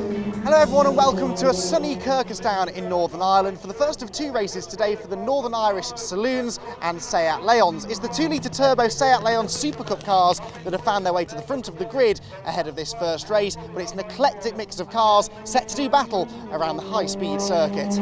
Hello everyone and welcome to a sunny Kirkistown in Northern Ireland for the first of two races today for the Northern Irish Saloons and Seat Leons. It's the 2-litre turbo Seat Leon Super Cup cars that have found their way to the front of the grid ahead of this first race, but it's an eclectic mix of cars set to do battle around the high-speed circuit.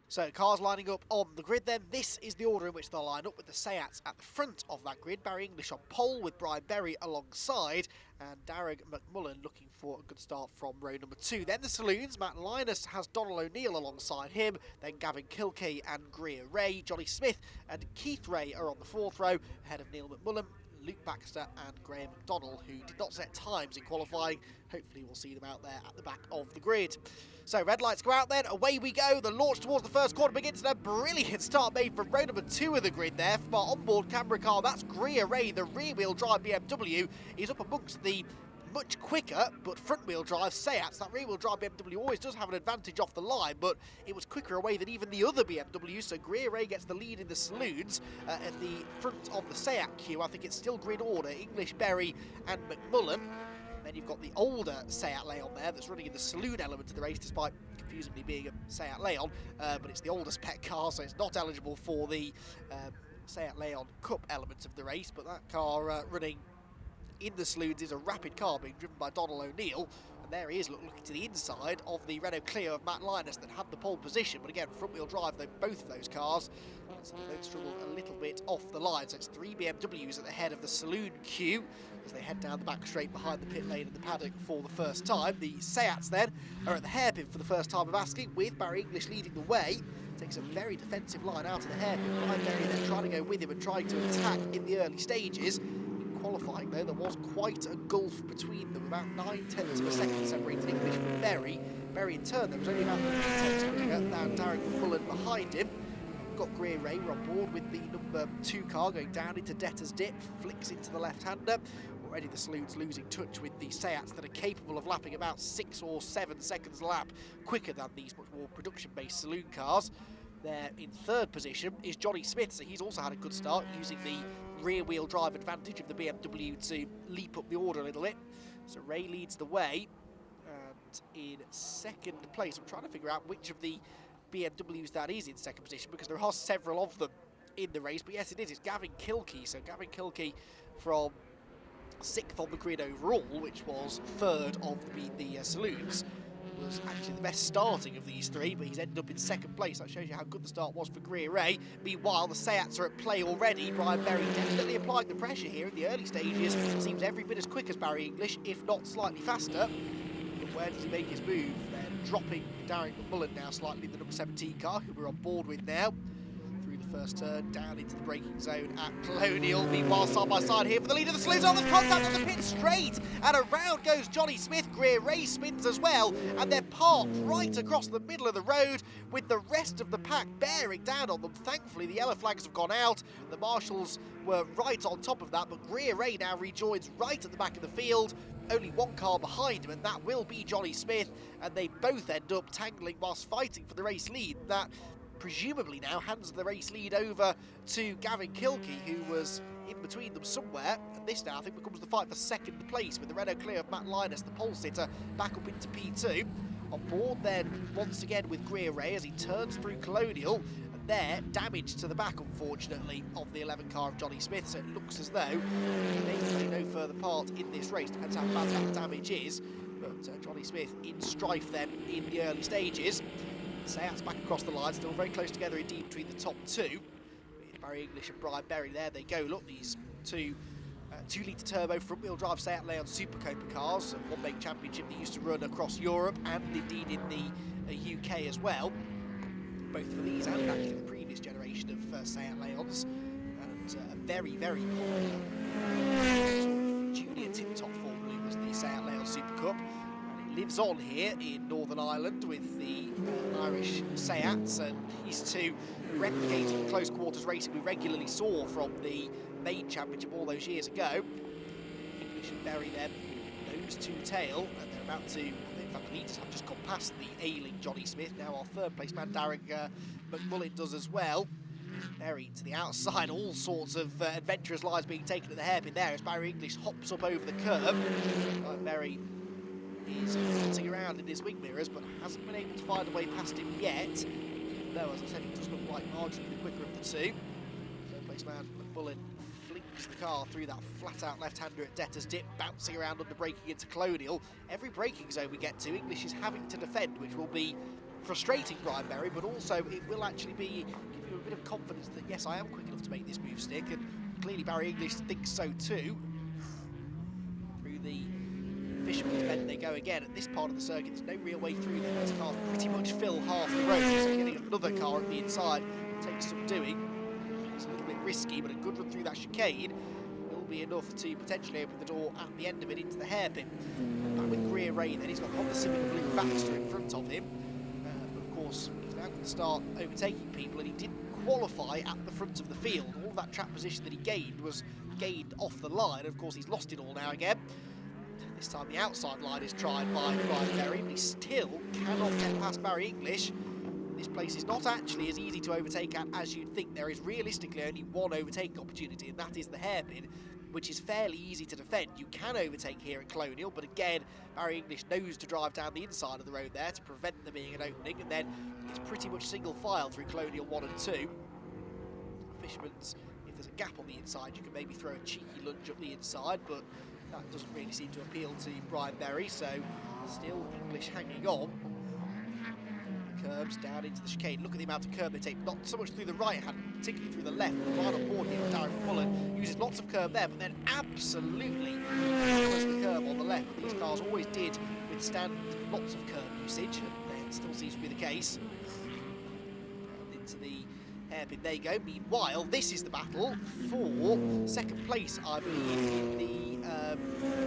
So cars lining up on the grid then. This is the order in which they'll line up, with the Seats at the front of that grid. Barry English on pole with Brian Berry alongside, and Darragh McMullen looking for a good start from row number 2. Then the Saloons, Matt Linus has Donald O'Neill alongside him, then Gavin Kilkey and Greer Ray. Johnny Smith and Keith Ray are on the 4th row, ahead of Neil McMullen, Luke Baxter and Graham McDonald, who did not set times in qualifying. Hopefully we'll see them out there at the back of the grid. So red lights go out then, away we go. The launch towards the first corner begins, and a brilliant start made from row number 2 of the grid there from our onboard camera car. That's Greer Ray, the rear-wheel drive BMW. He's up amongst the much quicker but front-wheel drive Seats. That rear-wheel drive BMW always does have an advantage off the line, but it was quicker away than even the other BMW, so Greer Ray gets the lead in the Saloons at the front of the Seat queue. I think it's still grid order, English, Berry and McMullen. Then you've got the older Seat Leon there that's running in the saloon element of the race, despite confusingly being a Seat Leon, but it's the older spec car, so it's not eligible for the Seat Leon Cup element of the race. But that car running in the Saloons is a rapid car being driven by Donald O'Neill, and there he is looking to the inside of the Renault Clio of Matt Linus that had the pole position, but again front-wheel drive though both of those cars, so they've struggled a little bit off the line. So it's 3 BMWs at the head of the saloon queue as they head down the back straight behind the pit lane in the paddock for the first time. The Seats then are at the hairpin for the first time of asking, with Barry English leading the way. Takes a very defensive line out of the hairpin. Brian Berry then trying to go with him and trying to attack in the early stages. Qualifying though, there was quite a gulf between them, about 9/10 of a second separating English from Berry. Berry in turn, there was only about 3/10 quicker than Darragh McMullen behind him. Got Greer Ray, we're on board with the number 2 car going down into Debtor's Dip, flicks into the left-hander. Already the Saloons losing touch with the Seats that are capable of lapping about 6 or 7 seconds a lap quicker than these much more production-based saloon cars. There in 3rd position is Johnny Smith, so he's also had a good start using the rear-wheel drive advantage of the BMW to leap up the order a little bit. So Ray leads the way, and in 2nd place, I'm trying to figure out which of the BMWs that is in 2nd position, because there are several of them in the race, but yes it is, it's Gavin Kilkey. So Gavin Kilkey from 6th on the grid overall, which was 3rd of the Saloons, was actually the best starting of these 3, but he's ended up in 2nd place. That shows you how good the start was for Greer Ray. Meanwhile, the Seats are at play already. Brian Berry definitely applying the pressure here in the early stages. Seems every bit as quick as Barry English, if not slightly faster. But where does he make his move? They're dropping Darragh McMullen now slightly, the number 17 car, who we're on board with now. Through the first turn, down into the braking zone at Colonial. Meanwhile, side by side here for the lead of the Saloons. On the contact on the pit straight, and around goes Johnny Smith. Greer Ray spins as well, and they're parked right across the middle of the road with the rest of the pack bearing down on them. Thankfully, the yellow flags have gone out. The marshals were right on top of that, but Greer Ray now rejoins right at the back of the field. Only 1 car behind him, and that will be Johnny Smith, and they both end up tangling whilst fighting for the race lead. That presumably now hands the race lead over to Gavin Kilkey, who was in between them somewhere, and this now I think becomes the fight for 2nd place, with the Renault Clio of Matt Linus, the pole sitter, back up into P2. On board then once again with Greer Ray as he turns through Colonial, and there damage to the back unfortunately of the 11 car of Johnny Smith, so it looks as though he may play no further part in this race, depends how bad that damage is. But Johnny Smith in strife then in the early stages. Seats back across the line, still very close together indeed between the top 2. With Barry English and Brian Berry, there they go. Look, these 2-litre turbo front-wheel drive Seat Leon Super Copa cars, one make championship that used to run across Europe and indeed in the UK as well. Both for these and actually the previous generation of Seat Leons, and a very, very popular sort of junior tip-top formula was the Seat Leon Super Cup. Lives on here in Northern Ireland with the Irish Seats, and he's to replicating the close quarters racing we regularly saw from the main championship all those years ago. English and Berry then nose to tail, and they're about to, in fact the leaders have just gone past the ailing Johnny Smith. Now our 3rd place man Darragh McMullen does as well. Berry to the outside, all sorts of adventurous lines being taken at the hairpin there as Barry English hops up over the curb. Berry is floating around in his wing mirrors, but hasn't been able to find a way past him yet. Though, as I said, he does look like marginally the quicker of the two. Third place man, McBullen, flings the car through that flat-out left-hander at Detter's Dip, bouncing around under braking into Colonial. Every braking zone we get to, English is having to defend, which will be frustrating Brian Berry, but also it will actually be give you a bit of confidence that, yes, I am quick enough to make this move stick, and clearly Barry English thinks so too. Through the Fisherman's Bend they go again. At this part of the circuit, there's no real way through there. Those cars pretty much fill half the road, so getting another car at the inside takes some doing. It's a little bit risky, but a good run through that chicane will be enough to potentially open the door at the end of it into the hairpin. Back with Greer Ray, then he's got Honda Civic Blue Baxter in front of him. But of course, he's now going to start overtaking people, and he didn't qualify at the front of the field. All that track position that he gained was gained off the line. Of course, he's lost it all now again. This time the outside line is tried by Brian Berry, but he still cannot get past Barry English. This place is not actually as easy to overtake at as you'd think. There is realistically only one overtaking opportunity, and that is the hairpin, which is fairly easy to defend. You can overtake here at Colonial, but again, Barry English knows to drive down the inside of the road there to prevent there being an opening, and then it's pretty much single file through Colonial 1 and 2. Fisherman's, if there's a gap on the inside, you can maybe throw a cheeky lunge up the inside, but that doesn't really seem to appeal to Brian Berry, so still English hanging on. Curbs down into the chicane. Look at the amount of curb they take, not so much through the right hand, particularly through the left. The line on board here, Darren Mullen uses lots of curb there, but then absolutely hammers the curb on the left. But these cars always did withstand lots of curb usage, and that still seems to be the case. And into the hairpin they go. Meanwhile, this is the battle for second place, I believe, in the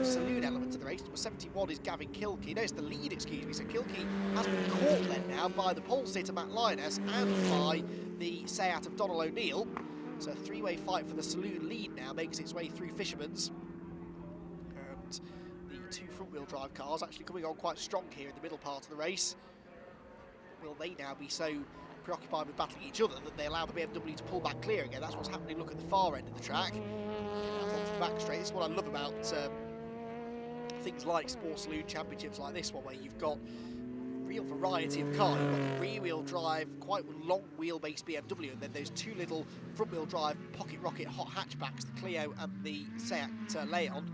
saloon element of the race. Number 71 is Gavin Kilkey. No, it's the lead, excuse me. So Kilkey has been caught then now by the pole sitter Matt Linus and by the Seat of Donald O'Neill. So a three-way fight for the saloon lead now makes its way through Fisherman's. And the two front-wheel drive cars actually coming on quite strong here in the middle part of the race. Will they now be so preoccupied with battling each other that they allow the BMW to pull back clear again? That's what's happening. Look at the far end of the track. That's onto the back straight. This is what I love about things like Sports Saloon Championships like this one, where you've got real variety of cars. You've got the rear-wheel drive, quite long wheelbase BMW, and then those two little front-wheel drive pocket rocket hot hatchbacks, the Clio and the Seat Leon,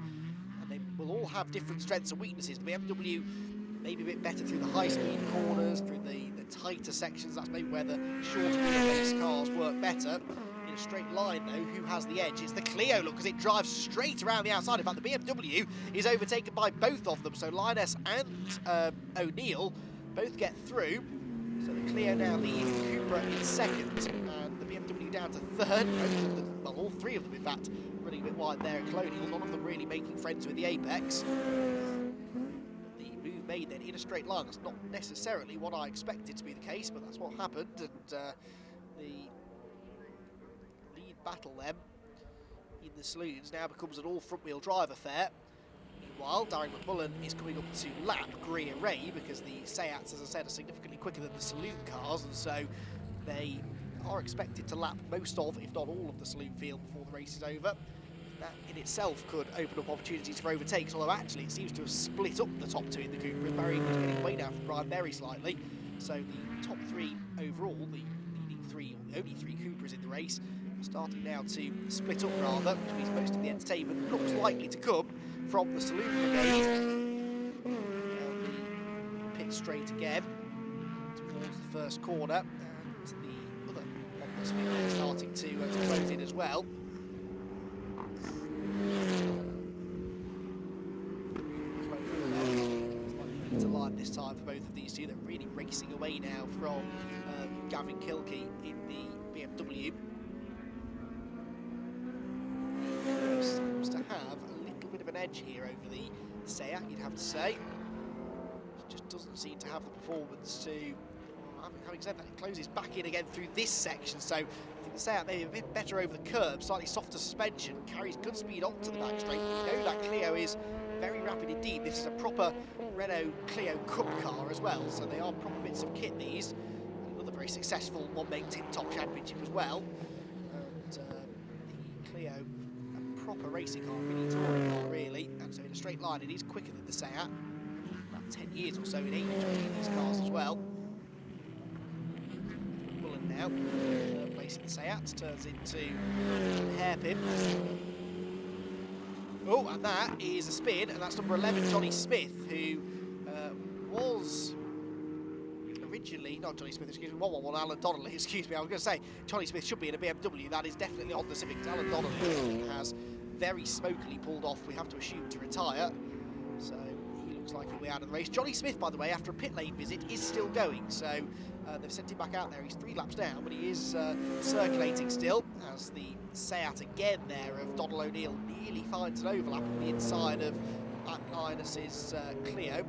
and they will all have different strengths and weaknesses. The BMW maybe a bit better through the high-speed corners, through the tighter sections. That's maybe where the shorter wheelbase cars work better. In a straight line, though, who has the edge? It's the Clio, look, because it drives straight around the outside. In fact, the BMW is overtaken by both of them, so Linus and O'Neill both get through. So the Clio now leads the Cupra in second, and the BMW down to third. Both of them, well, all three of them, in fact, running a bit wide there at Colonial. None of them really making friends with the apex. Move made then in a straight line. That's not necessarily what I expected to be the case, but that's what happened, and the lead battle then in the saloons now becomes an all front-wheel drive affair. Meanwhile, Darren McMullen is coming up to lap Greer Ray, because the Seats, as I said, are significantly quicker than the saloon cars, and so they are expected to lap most of, if not all of, the saloon field before the race is over. That in itself could open up opportunities for overtakes, although actually it seems to have split up the top two in the Cupra, and Barry was getting way down from Brian Berry slightly. So the top three overall, the leading three, or the only three Cupras in the race, are starting now to split up rather, which means most of the entertainment looks likely to come from the saloon brigade. Down the pit straight again towards the first corner, and the other Honda Civic starting to close in as well. To line this time for both of these two. They're really racing away now from Gavin Kilkey in the BMW. Seems to have a little bit of an edge here over the Seat, you'd have to say. It just doesn't seem to have the performance to... Having said that, it closes back in again through this section, so I think the Seat maybe a bit better over the curb, slightly softer suspension, carries good speed onto the back straight. You know that Clio is very rapid indeed. This is a proper Renault Clio Cup car as well, so they are proper bits of kit, these. Another very successful one-make tip-top championship as well. And the Clio, a proper racing car, really touring car really, and so in a straight line it is quicker than the Seat. years or so in age between these cars as well. Bullen now, third place in the Seat, turns into a hairpin. Oh, and that is a spin, and that's number 11, Johnny Smith, who was originally, not Johnny Smith, excuse me, 111, Alan Donnelly, excuse me, I was going to say, Johnny Smith should be in a BMW, that is definitely Honda Civic. Alan Donnelly has very smokily pulled off, we have to assume, to retire, so he looks like he'll be out of the race. Johnny Smith, by the way, after a pit lane visit, is still going, so they've sent him back out there. He's 3 laps down, but he is circulating still, as the Seat again there of Donald O'Neill nearly finds an overlap on the inside of Linus's Clio.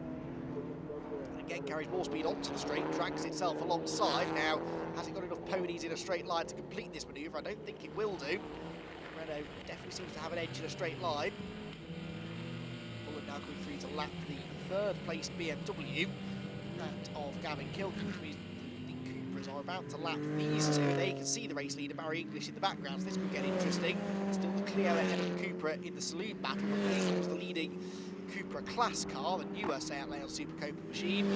Again, carries more speed onto the straight, drags itself alongside. Now, has it got enough ponies in a straight line to complete this manoeuvre? I don't think it will do. Renault definitely seems to have an edge in a straight line. Bullen now coming through to lap the third-placed BMW, that of Gavin Kilken, which means the Cupras are about to lap these two. They can see the race leader, Barry English, in the background, so this could get interesting. Still the Clio ahead of the Cupra in the Saloon battle, but was the leading Cupra class car, the newer Seat Leon Super Copa machine.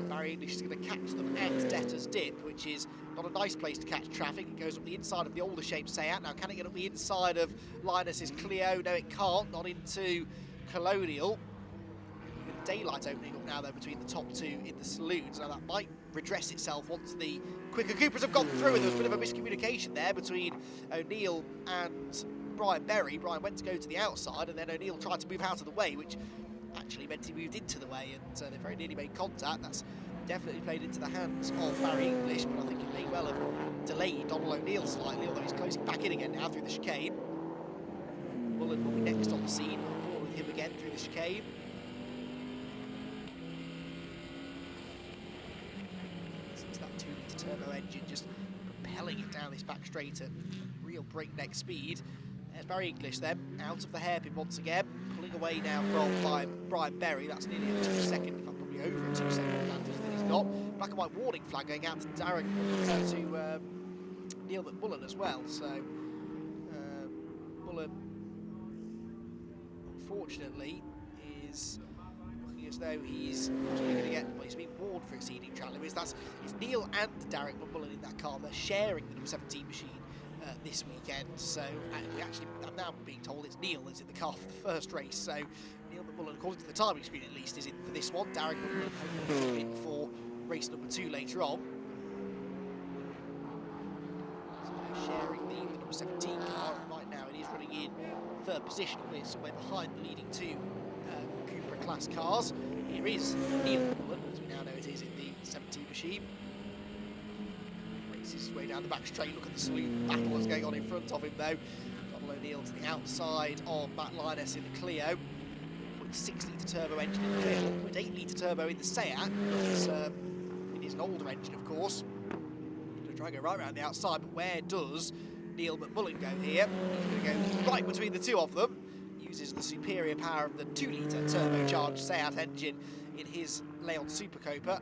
Barry English is going to catch them at Debtors Dip, which is not a nice place to catch traffic. It goes up the inside of the older shaped Seat. Now, can it get up the inside of Linus's Clio? No, it can't. Not into Colonial. With daylight opening up now, though, between the top two in the Saloons. Now, that might redress itself once the quicker Cupras have gone through, and there was a bit of a miscommunication there between O'Neill and Brian Berry. Brian went to go to the outside, and then O'Neill tried to move out of the way, which actually meant he moved into the way, and they very nearly made contact. That's definitely played into the hands of Barry English, but I think it may well have delayed Donald O'Neill slightly, although he's closing back in again now through the chicane. Bullen will be next on the scene, ball with him again through the chicane. It's that 2-litre turbo engine just propelling it down this back straight at real breakneck speed. There's Barry English then, out of the hairpin once again, pulling away now from Brian Berry. That's nearly a 2-second, in fact probably over a 2-second advantage that he's got. Black and white warning flag going out to Neil McMullen as well. So Mullen, unfortunately, is looking as though he's going to get. Well, he's been warned for exceeding track limits. It's Neil and Derek McMullen in that car. They're sharing the number 17 machine this weekend, so I'm now being told it's Neil that's in the car for the first race, so Neil McMullen, according to the timing screen at least, is in for this one. Derek McMullen will in for race number 2 later on. So they're sharing the number 17 car, and right now it is running in third position on this, somewhere behind the leading 2 Cupra class cars. Here is Neil McMullen, as we now know it is in the 17 machine. His way down the back straight. Look at the Saloon battle that's going on in front of him though. Donald O'Neill to the outside of Matt Linus in the Clio. Putting 6-litre turbo engine in the Clio, with 8-litre turbo in the Seat. It is an older engine, of course. Going to try and go right around the outside, but where does Neil McMullen go here? He's going to go right between the two of them. Uses the superior power of the 2-litre turbocharged Seat engine in his Leon Super Copa.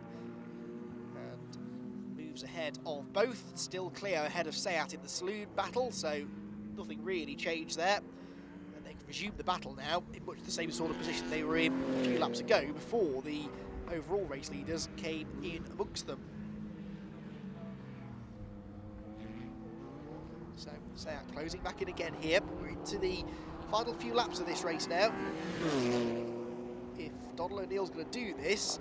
Ahead of both, still Clio ahead of Seat in the Saloon battle, so nothing really changed there, and they can resume the battle now in much the same sort of position they were in a few laps ago before the overall race leaders came in amongst them. So Seat closing back in again here, but we're into the final few laps of this race now. If Donald O'Neill's going to do this,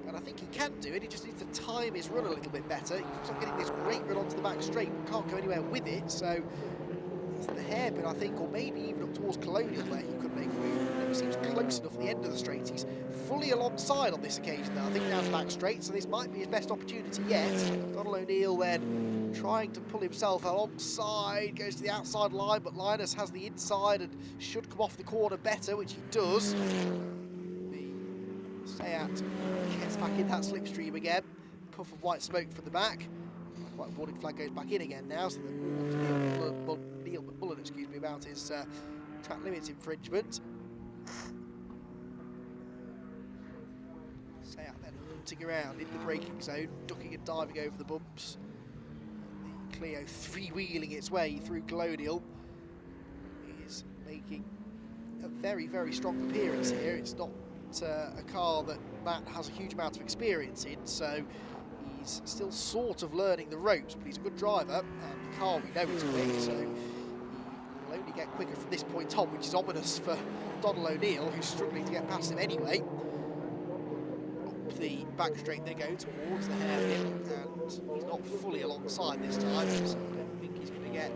and I think he can do it, he just needs to time his run a little bit better. He keeps on getting this great run onto the back straight, but can't go anywhere with it, so it's the hairpin, I think, or maybe even up towards Colonial where he could make a move. It never seems close enough at the end of the straight. He's fully alongside on this occasion, though, I think, down the back straight, so this might be his best opportunity yet. Donald O'Neill then trying to pull himself alongside, goes to the outside line, but Linus has the inside and should come off the corner better, which he does. Seat gets back in that slipstream again. Puff of white smoke from the back. White warning flag goes back in again now, so Neil McMullen, excuse me, about his track limits infringement. Seat then hunting around in the braking zone, ducking and diving over the bumps. The Clio three-wheeling its way through Colonial is making a very, very strong appearance here. It's not a car that that has a huge amount of experience in, so he's still sort of learning the ropes, but he's a good driver, and the car we know is quick, so he will only get quicker from this point on, which is ominous for Donald O'Neill, who's struggling to get past him anyway. Up the back straight they go towards the hairpin, and he's not fully alongside this time, so I don't think he's going to get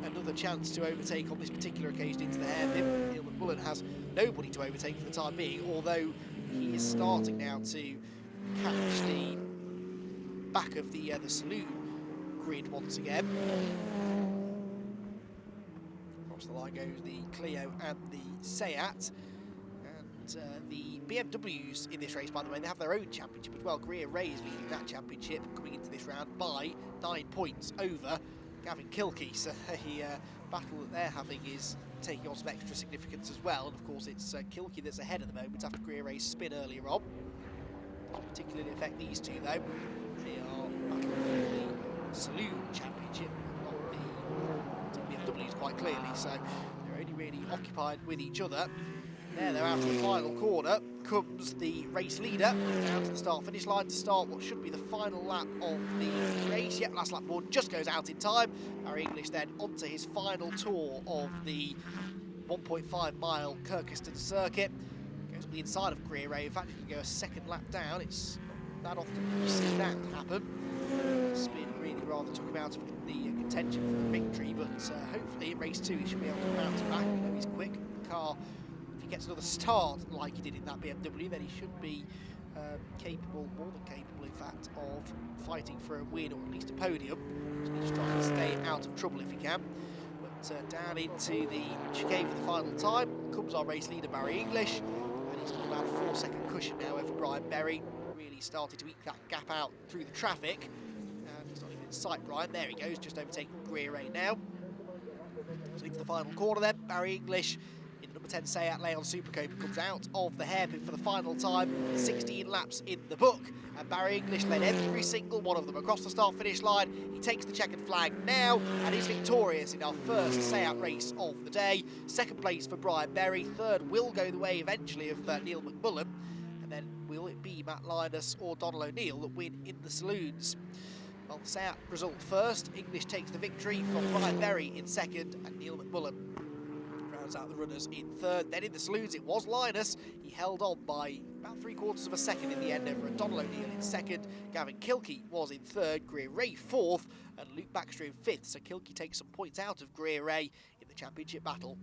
another chance to overtake on this particular occasion into the hairpin. Neil McMullen has nobody to overtake for the time being, although he is starting now to catch the back of the saloon grid once again. Across the line goes the Clio and the Seat. The BMWs in this race, by the way, they have their own championship as well. Greer Ray is leading that championship, coming into this round by 9 points over Gavin Kilkey. So the battle that they're having is taking on some extra significance as well. And of course, it's Kilkey that's ahead at the moment after Greer Ray's spin earlier on. Doesn't particularly affect these two though. They are battling for the Saloon Championship, not the BMWs quite clearly. So they're only really occupied with each other. There they're out of the final corner, comes the race leader down to the start-finish line to start what should be the final lap of the race. Yep, last lap board just goes out in time. Barry English then onto his final tour of the 1.5 mile Kirkistown circuit. Goes on the inside of Greer Ray. In fact, if you can go a second lap down, it's not that often you see that happen. Spin really rather took him out of the contention for the victory, but hopefully in race 2 he should be able to bounce back. We know he's quick. The car, if he gets another start like he did in that BMW, then he should be capable, more than capable in fact, of fighting for a win or at least a podium. Just needs to try and stay out of trouble if he can. But down into the chicane for the final time comes our race leader Barry English, and he's got about a 4-second cushion now over Brian Berry. Really started to eke that gap out through the traffic, and he's not even in sight. Brian, there he goes, just overtaking Greer Ray now. So into the final corner then, Barry English in the number 10 Seat Leon Supercope comes out of the hairpin for the final time. 16 laps in the book, and Barry English led every single one of them across the start-finish line. He takes the checkered flag now and is victorious in our first Seat race of the day. Second place for Brian Berry. Third will go the way eventually of Neil McMullen. And then will it be Matt Linus or Donald O'Neill that win in the Saloons? Well, the Seat result first. English takes the victory from Brian Berry in second, and Neil McMullen rounds out the runners in third. Then in the Saloons it was Linus. He held on by about 3/4 of a second in the end over Donald O'Neill in second. Gavin Kilkey was in third, Greer Ray fourth, and Luke Baxter in fifth. So Kilkey takes some points out of Greer Ray in the championship battle.